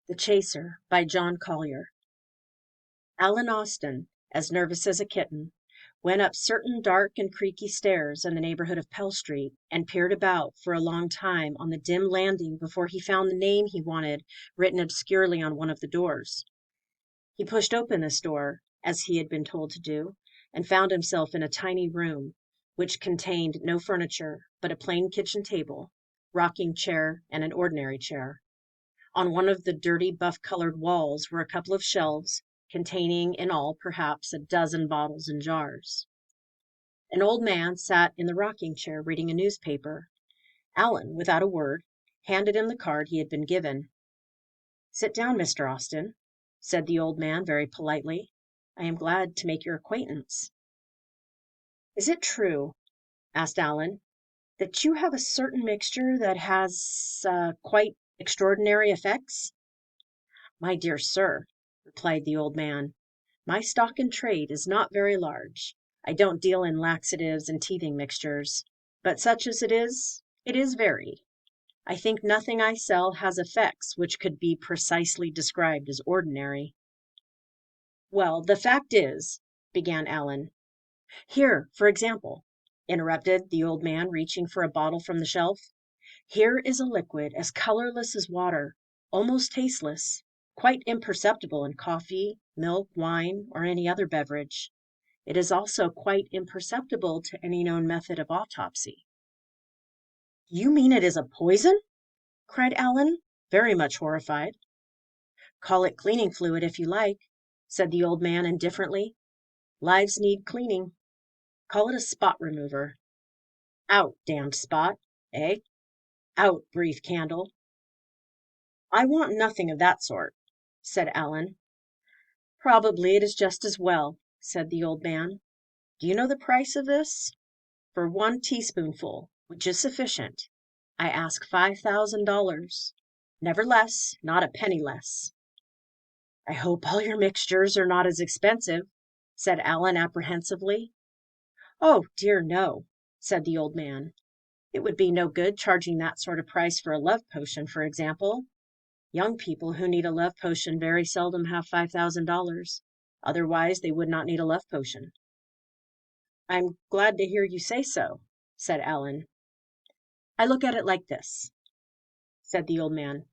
The Chaser by John Collier. Allen Austin, as nervous as a kitten, went up certain dark and creaky stairs in the neighborhood of Pell Street and peered about for a long time on the dim landing before he found the name he wanted written obscurely on one of the doors. He pushed open this door, as he had been told to do, and found himself in a tiny room, which contained no furniture but a plain kitchen table, rocking chair, and an ordinary chair. On one of the dirty buff-colored walls were a couple of shelves, containing in all perhaps a dozen bottles and jars. An old man sat in the rocking chair reading a newspaper. Allen, without a word, handed him the card he had been given. "Sit down, Mr. Austin," said the old man very politely. "I am glad to make your acquaintance." "Is it true," asked Allen, "that you have a certain mixture that has quite extraordinary effects?" "My dear sir," replied the old man, "my stock in trade is not very large. I don't deal in laxatives and teething mixtures, but such as it is varied. I think nothing I sell has effects which could be precisely described as ordinary." "Well, the fact is," began Allen. "Here, for example," interrupted the old man, reaching for a bottle from the shelf. "Here is a liquid as colorless as water, almost tasteless, quite imperceptible in coffee, milk, wine, or any other beverage. It is also quite imperceptible to any known method of autopsy." "You mean it is a poison?" cried Allen, very much horrified. "Call it cleaning fluid if you like," said the old man indifferently. "Lives need cleaning. Call it a spot remover. Out, damned spot, eh? Out, brief candle." "I want nothing of that sort," said Allen. "Probably it is just as well," said the old man. "Do you know the price of this? For one teaspoonful, which is sufficient, I ask $5,000. Never less, not a penny less." "I hope all your mixtures are not as expensive," said Allen apprehensively. "Oh, dear, no," said the old man. "It would be no good charging that sort of price for a love potion, for example. Young people who need a love potion very seldom have $5,000. Otherwise, they would not need a love potion." "I'm glad to hear you say so," said Allen. "I look at it like this," said the old man.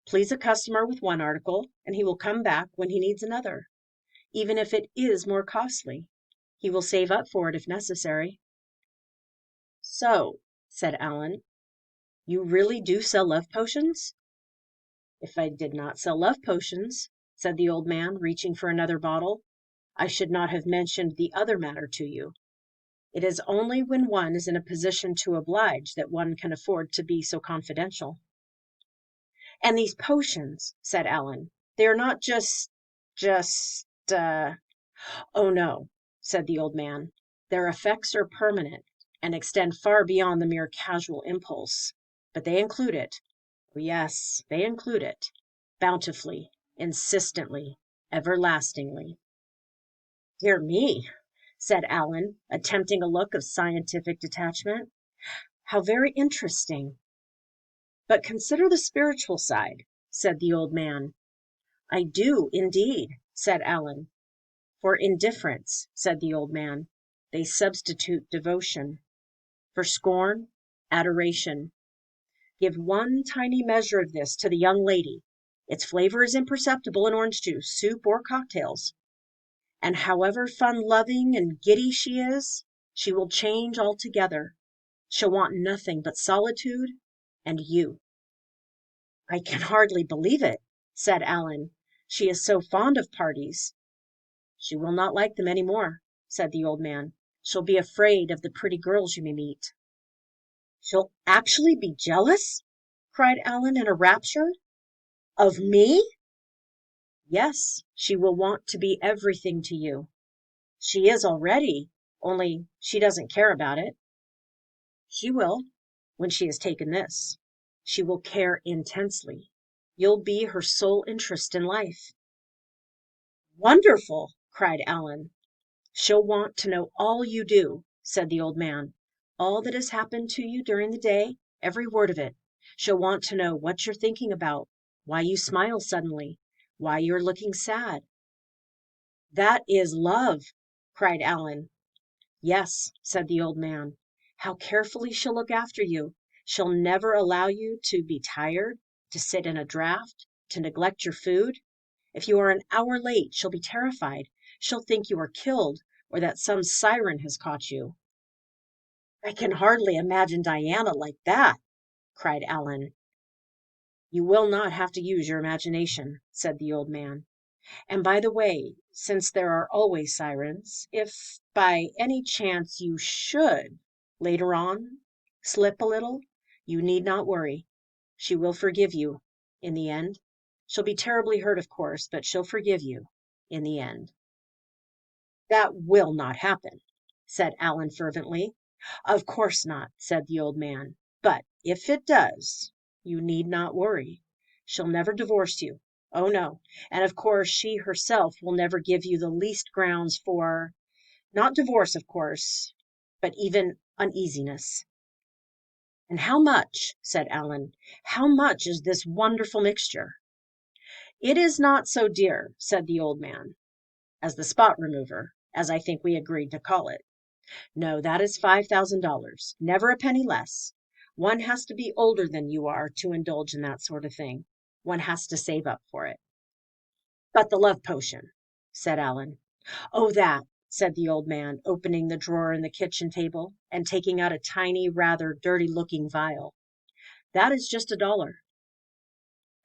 "Please a customer with one article, and he will come back when he needs another. Even if it is more costly, he will save up for it if necessary." "So," said Allen, "you really do sell love potions?" "If I did not sell love potions," said the old man, reaching for another bottle, "I should not have mentioned the other matter to you. It is only when one is in a position to oblige that one can afford to be so confidential." "And these potions," said Allen, "they are not just. "Oh, no," said the old man. "Their effects are permanent and extend far beyond the mere casual impulse. But they include it. Oh, yes, they include it. Bountifully, insistently, everlastingly." "Dear me," said Allen, attempting a look of scientific detachment. "How very interesting." "But consider the spiritual side," said the old man. "I do, indeed," said Allen. "For indifference," said the old man, "they substitute devotion. For scorn, adoration. Give one tiny measure of this to the young lady. Its flavor is imperceptible in orange juice, soup, or cocktails. And however fun-loving and giddy she is, she will change altogether. She'll want nothing but solitude and you." "I can hardly believe it," said Allen. "She is so fond of parties." "She will not like them any more," said the old man. "She'll be afraid of the pretty girls you may meet." "She'll actually be jealous?" cried Allen in a rapture. "Of me?" "Yes, she will want to be everything to you. She is already, only she doesn't care about it. She will, when she has taken this. She will care intensely. You'll be her sole interest in life." "Wonderful!" cried Allen. "She'll want to know all you do," said the old man. "All that has happened to you during the day, every word of it. She'll want to know what you're thinking about, Why you smile suddenly? Why you are looking sad?" "That is love!" cried Alan. "Yes," said the old man. "How carefully she'll look after you! She'll never allow you to be tired, to sit in a draught, to neglect your food. If you are an hour late, she'll be terrified. She'll think you are killed, or that some siren has caught you." "I can hardly imagine Diana like that!" cried Alan. "You will not have to use your imagination," said the old man. "And by the way, since there are always sirens, if by any chance you should, later on, slip a little, you need not worry. She will forgive you in the end. She'll be terribly hurt, of course, but she'll forgive you in the end." "That will not happen," said Alan fervently. "Of course not," said the old man. "But if it does, you need not worry. She'll never divorce you. Oh, no. And of course she herself will never give you the least grounds for, not divorce, of course, but even uneasiness." "And how much," said Alan, "how much is this wonderful mixture?" "It is not so dear," said the old man, "as the spot remover, as I think we agreed to call it. No, that is $5,000, never a penny less. One has to be older than you are to indulge in that sort of thing. One has to save up for it." "But the love potion," said Alan. "Oh, that," said the old man, opening the drawer in the kitchen table and taking out a tiny, rather dirty-looking vial. "That is just $1."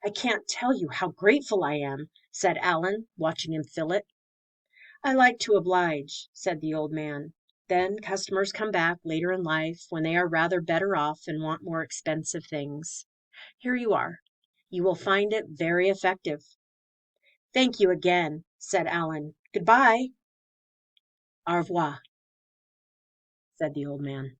"I can't tell you how grateful I am," said Alan, watching him fill it. "I like to oblige," said the old man. "Then customers come back later in life when they are rather better off and want more expensive things. Here you are. You will find it very effective." "Thank you again," said Alan. "Good bye." "Au revoir," said the old man.